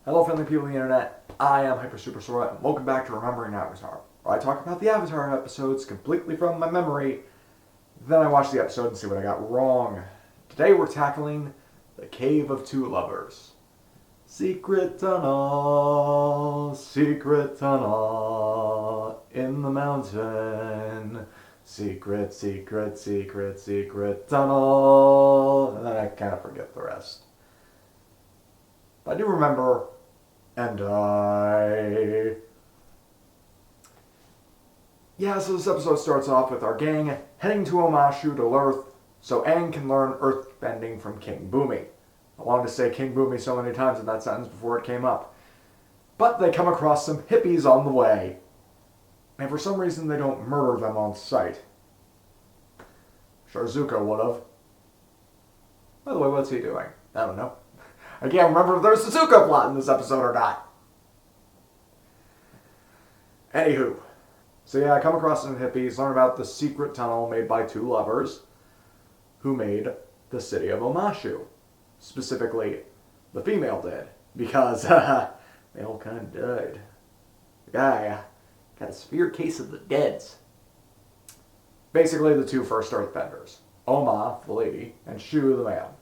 Hello, friendly people of the internet. I am Hyper Super Sora, and welcome back to Remembering Avatar, where I talk about the Avatar episodes completely from my memory. Then I watch the episode and see what I got wrong. Today we're tackling the Cave of Two Lovers. Secret tunnel in the mountain. Secret tunnel. And then I kind of forget the rest. But I do remember, so this episode starts off with our gang heading to Omashu to Earth so Aang can learn earthbending from King Bumi. I wanted to say King Bumi so many times in that sentence before it came up. But they come across some hippies on the way. And for some reason they don't murder them on sight. Sure, Zuko would have. By the way, what's he doing? I don't know. I can't remember if there's a Zuko plot in this episode or not. Anywho. So I come across some hippies, learn about the secret tunnel made by two lovers who made the city of Omashu. Specifically, the female did. Because they all kind of died. The guy got a severe case of the deads. Basically, the two first earthbenders. Oma, the lady, and Shu, the man.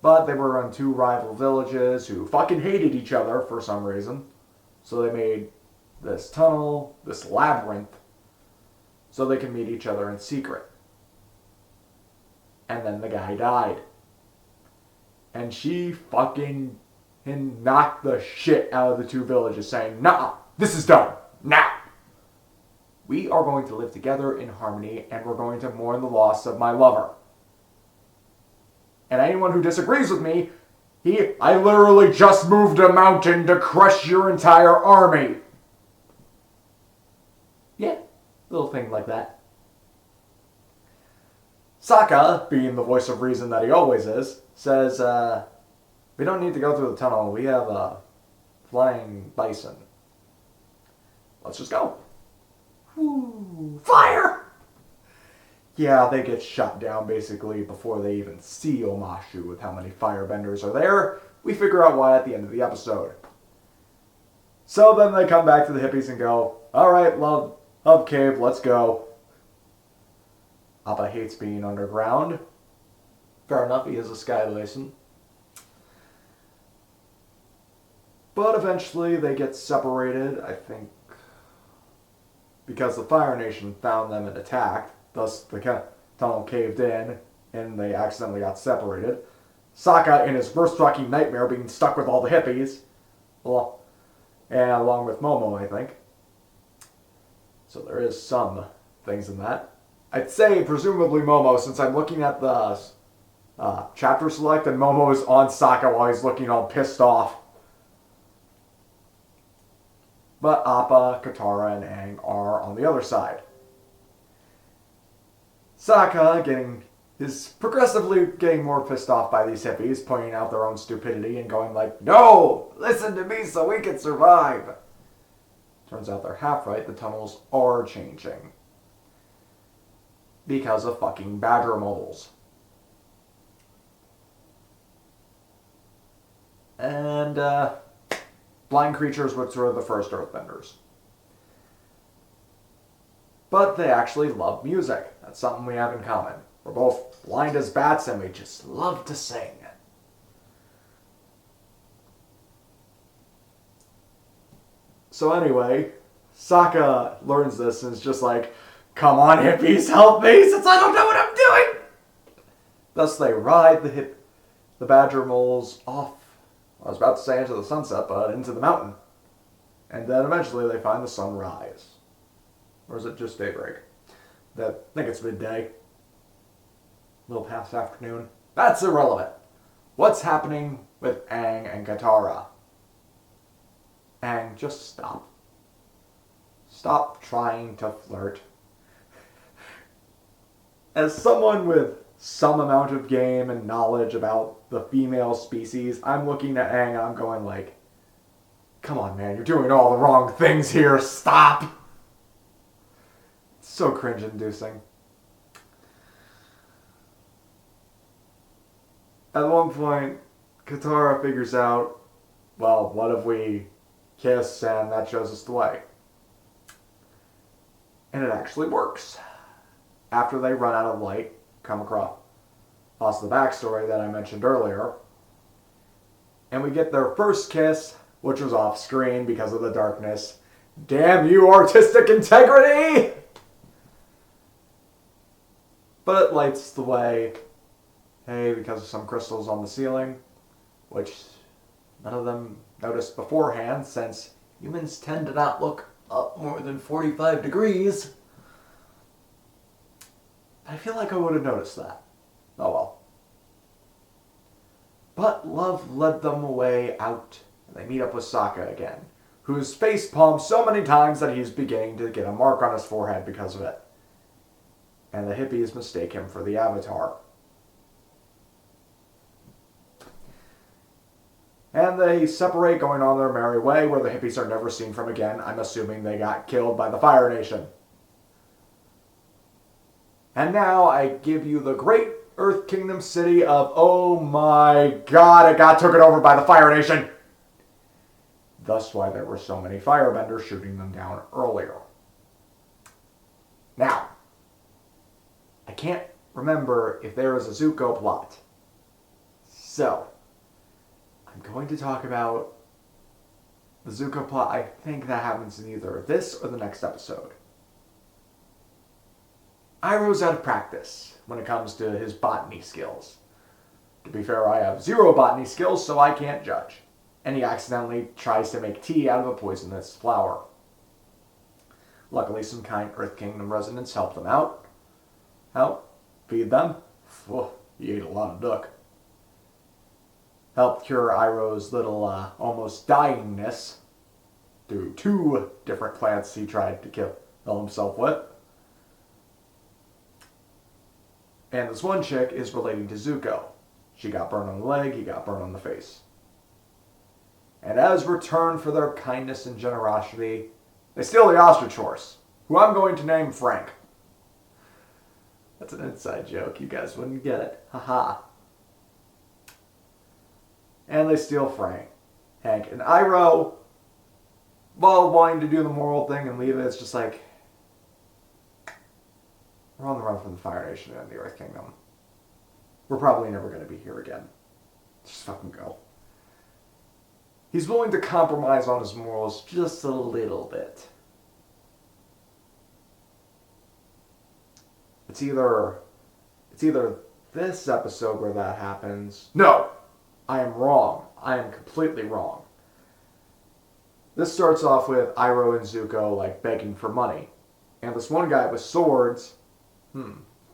But they were in two rival villages who fucking hated each other for some reason. So they made this tunnel, this labyrinth, so they can meet each other in secret. And then the guy died. And she fucking knocked the shit out of the two villages saying, "Nah, this is done. Now. We are going to live together in harmony and we're going to mourn the loss of my lover. And anyone who disagrees with me, I literally just moved a mountain to crush your entire army." Yeah, little thing like that. Sokka, being the voice of reason that he always is, says, "We don't need to go through the tunnel. We have a flying bison. Let's just go." Woo, fire! Yeah, they get shot down basically before they even see Omashu with how many firebenders are there. We figure out why at the end of the episode. So then they come back to the hippies and go, "Alright, love cave, let's go." Appa hates being underground. Fair enough, he is a sky basin. But eventually they get separated, I think, because the Fire Nation found them and attacked. Thus, the tunnel caved in, and they accidentally got separated. Sokka, in his worst fucking nightmare, being stuck with all the hippies. Well, and along with Momo, I think. So there is some things in that. I'd say, presumably Momo, since I'm looking at the chapter select, and Momo is on Sokka while he's looking all pissed off. But Appa, Katara, and Aang are on the other side. Sokka progressively getting more pissed off by these hippies, pointing out their own stupidity and going like, "No! Listen to me so we can survive!" Turns out they're half right, the tunnels are changing. Because of fucking badger moles. And, blind creatures, which were the first earthbenders. But they actually love music. That's something we have in common. We're both blind as bats and we just love to sing. So anyway, Sokka learns this and is just like, "Come on, hippies, help me since I don't know what I'm doing!" Thus they ride the badger moles off. I was about to say into the sunset, but into the mountain. And then eventually they find the sunrise. Or is it just daybreak? I think it's midday. A little past afternoon. That's irrelevant. What's happening with Aang and Katara? Aang, just stop. Stop trying to flirt. As someone with some amount of game and knowledge about the female species, I'm looking at Aang and I'm going like, "Come on, man, you're doing all the wrong things here. Stop!" It's so cringe-inducing. At one point, Katara figures out well, what if we kiss and that shows us the way? And it actually works. After they run out of light, come across the backstory that I mentioned earlier, and we get their first kiss, which was off screen because of the darkness. Damn you, artistic integrity! But it lights the way, hey, because of some crystals on the ceiling, which none of them noticed beforehand, since humans tend to not look up more than 45 degrees. I feel like I would have noticed that. Oh well. But love led them away out, and they meet up with Sokka again, who's face palmed so many times that he's beginning to get a mark on his forehead because of it. And the hippies mistake him for the Avatar. And they separate, going on their merry way, where the hippies are never seen from again. I'm assuming they got killed by the Fire Nation. And now I give you the great Earth Kingdom city of, oh my god, it got taken over by the Fire Nation! Thus why there were so many firebenders shooting them down earlier. Now, I can't remember if there is a Zuko plot. So, I'm going to talk about the Zuko plot. I think that happens in either this or the next episode. Iroh's out of practice when it comes to his botany skills. To be fair, I have 0 botany skills, so I can't judge. And he accidentally tries to make tea out of a poisonous flower. Luckily, some kind Earth Kingdom residents help them out. Help feed them. Whoa, he ate a lot of duck. Helped cure Iroh's little almost dyingness through 2 different plants he tried to kill himself with. And this one chick is relating to Zuko. She got burned on the leg, he got burned on the face. And as return for their kindness and generosity, they steal the ostrich horse, who I'm going to name Frank. That's an inside joke, you guys wouldn't get it. Haha. And they steal Hank. And Iroh, while wanting to do the moral thing and leave it, it's just like, we're on the run from the Fire Nation and the Earth Kingdom. We're probably never going to be here again. Just fucking go. He's willing to compromise on his morals just a little bit. It's either this episode where that happens. No! I am wrong. I am completely wrong. This starts off with Iroh and Zuko like begging for money. And this one guy with swords,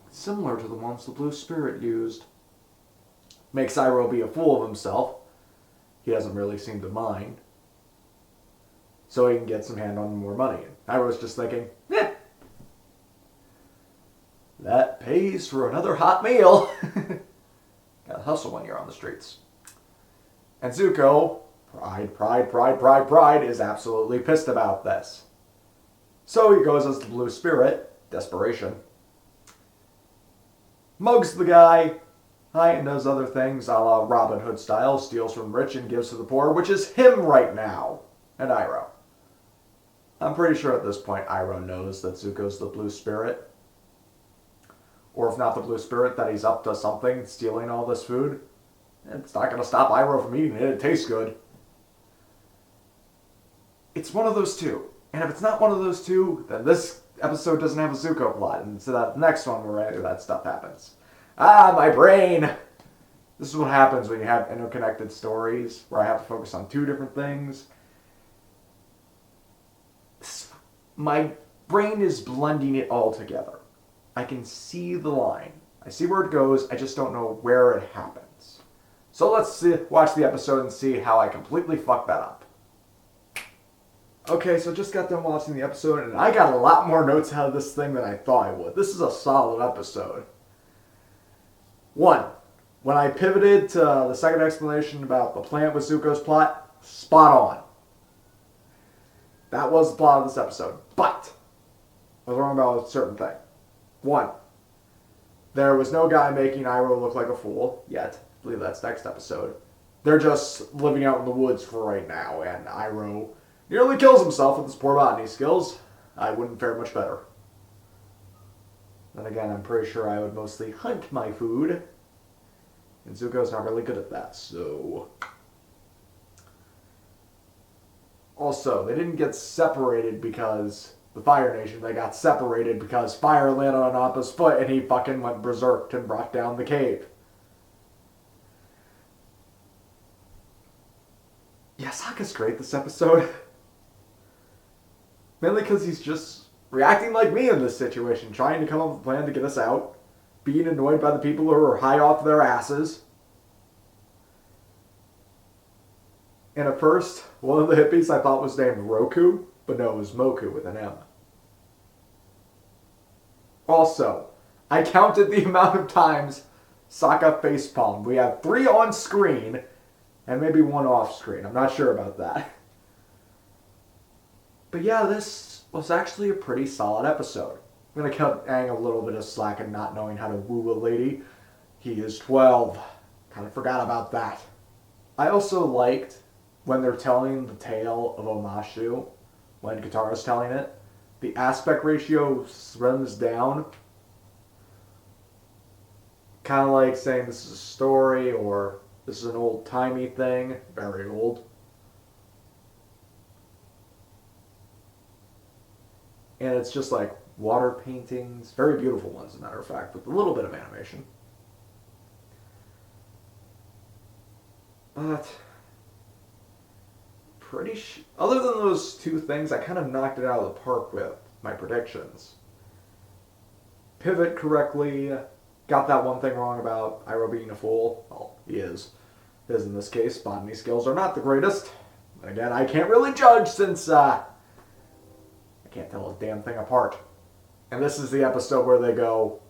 similar to the ones the Blue Spirit used, makes Iroh be a fool of himself. He doesn't really seem to mind. So he can get some hand on more money. Iroh's just thinking, that pays for another hot meal. Gotta hustle when you're on the streets. And Zuko, pride, is absolutely pissed about this. So he goes as the Blue Spirit, desperation, mugs the guy, and does other things a la Robin Hood style, steals from the rich and gives to the poor, which is him right now, and Iroh. I'm pretty sure at this point Iroh knows that Zuko's the Blue Spirit. Or if not the Blue Spirit, that he's up to something, stealing all this food. It's not going to stop Iroh from eating it. It tastes good. It's one of those two. And if it's not one of those two, then this episode doesn't have a Zuko plot. And so that next one where any of that stuff happens. Ah, my brain! This is what happens when you have interconnected stories, where I have to focus on 2 different things. My brain is blending it all together. I can see the line. I see where it goes, I just don't know where it happens. So let's watch the episode and see how I completely fucked that up. Okay, so just got done watching the episode, and I got a lot more notes out of this thing than I thought I would. This is a solid episode. 1. When I pivoted to the second explanation about the plant with Zuko's plot, spot on. That was the plot of this episode. But I was wrong about a certain thing. 1. There was no guy making Iroh look like a fool yet. I believe that's next episode. They're just living out in the woods for right now, and Iroh nearly kills himself with his poor botany skills. I wouldn't fare much better. Then again, I'm pretty sure I would mostly hunt my food. And Zuko's not really good at that, so... Also, they didn't get separated because the Fire Nation. They got separated because fire landed on Appa's foot and he fucking went berserk and brought down the cave. Yeah, Sokka's great this episode. Mainly because he's just reacting like me in this situation, trying to come up with a plan to get us out, being annoyed by the people who are high off their asses. And at first, one of the hippies I thought was named Roku, but no, it was Moku with an M. Also, I counted the amount of times Sokka facepalmed. We have 3 on screen, and maybe 1 off screen. I'm not sure about that. But yeah, this was actually a pretty solid episode. I'm going to cut Aang a little bit of slack in not knowing how to woo a lady. He is 12. Kind of forgot about that. I also liked when they're telling the tale of Omashu, when Katara's telling it, the aspect ratio runs down. Kind of like saying this is a story or this is an old-timey thing. Very old. And it's just like water paintings. Very beautiful ones, as a matter of fact, with a little bit of animation. But... other than those 2 things, I kind of knocked it out of the park with my predictions. Pivot correctly, got that one thing wrong about Iroh being a fool. Well, he is. His in this case, botany skills are not the greatest. And again, I can't really judge since I can't tell a damn thing apart. And this is the episode where they go,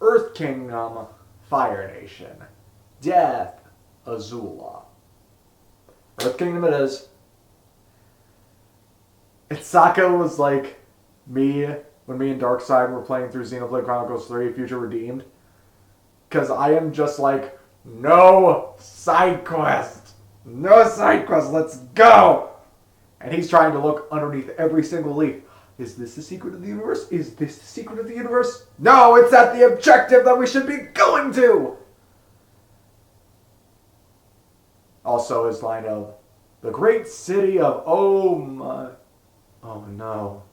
Earth Kingdom, Fire Nation, Death, Azula. Earth Kingdom it is. And Sokka was like me when me and Darkseid were playing through Xenoblade Chronicles 3 Future Redeemed. Because I am just like, no side quest! No side quest, let's go! And he's trying to look underneath every single leaf. Is this the secret of the universe? Is this the secret of the universe? No, it's at the objective that we should be going to! Also his line of, the great city of oh no.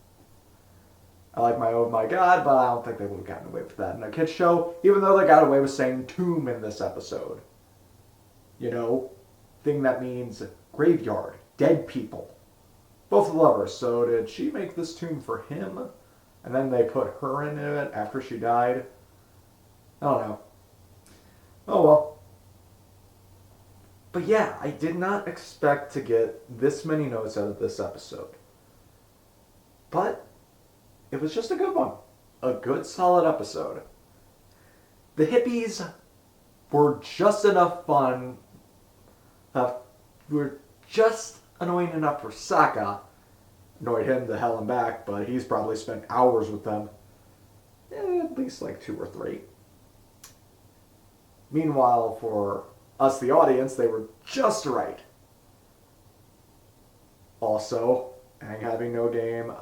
I like my oh my god, but I don't think they would have gotten away with that in a kid's show, even though they got away with saying tomb in this episode. You know, thing that means graveyard, dead people. Both lovers, so did she make this tomb for him? And then they put her in it after she died? I don't know. Oh well. But yeah, I did not expect to get this many notes out of this episode. But it was just a good one. A good, solid episode. The hippies were just enough fun. Were just annoying enough for Sokka. Annoyed him to hell and back, but he's probably spent hours with them. At least like 2 or 3. Meanwhile, for us, the audience, they were just right. Also, Aang having no game.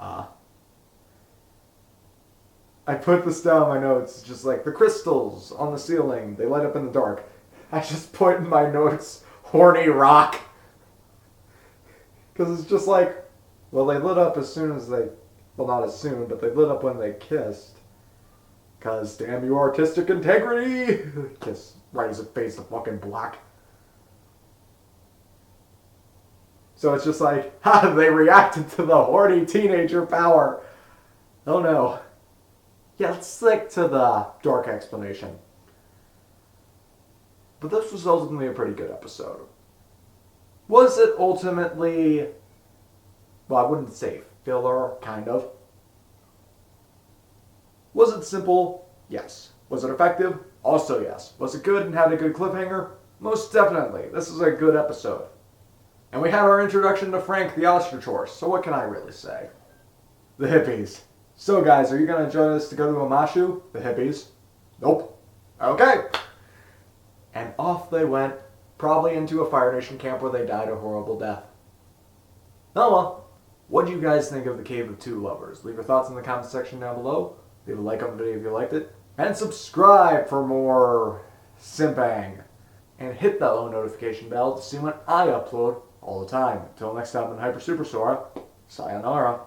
I put this down in my notes, just like the crystals on the ceiling, they light up in the dark. I just put in my notes, horny rock. Because it's just like, well, they lit up as soon as they, well, not as soon, but they lit up when they kissed. Because, damn you artistic integrity! Kiss right as it fades to fucking black. So it's just like, ha, they reacted to the horny teenager power. Oh no. Yeah, let's stick to the dark explanation. But this was ultimately a pretty good episode. Was it ultimately, well, I wouldn't say filler, kind of. Was it simple? Yes. Was it effective? Also yes. Was it good and had a good cliffhanger? Most definitely. This is a good episode. And we had our introduction to Frank the Ostrich Horse, so what can I really say? The hippies. So guys, are you going to join us to go to Omashu? The hippies. Nope. Okay. And off they went Probably into a Fire Nation camp where they died a horrible death. Oh well. What do you guys think of the Cave of Two Lovers? Leave your thoughts in the comment section down below. Leave a like on the video if you liked it. And subscribe for more simpang. And hit that little notification bell to see when I upload all the time. Until next time in Hyper Super Sora, sayonara.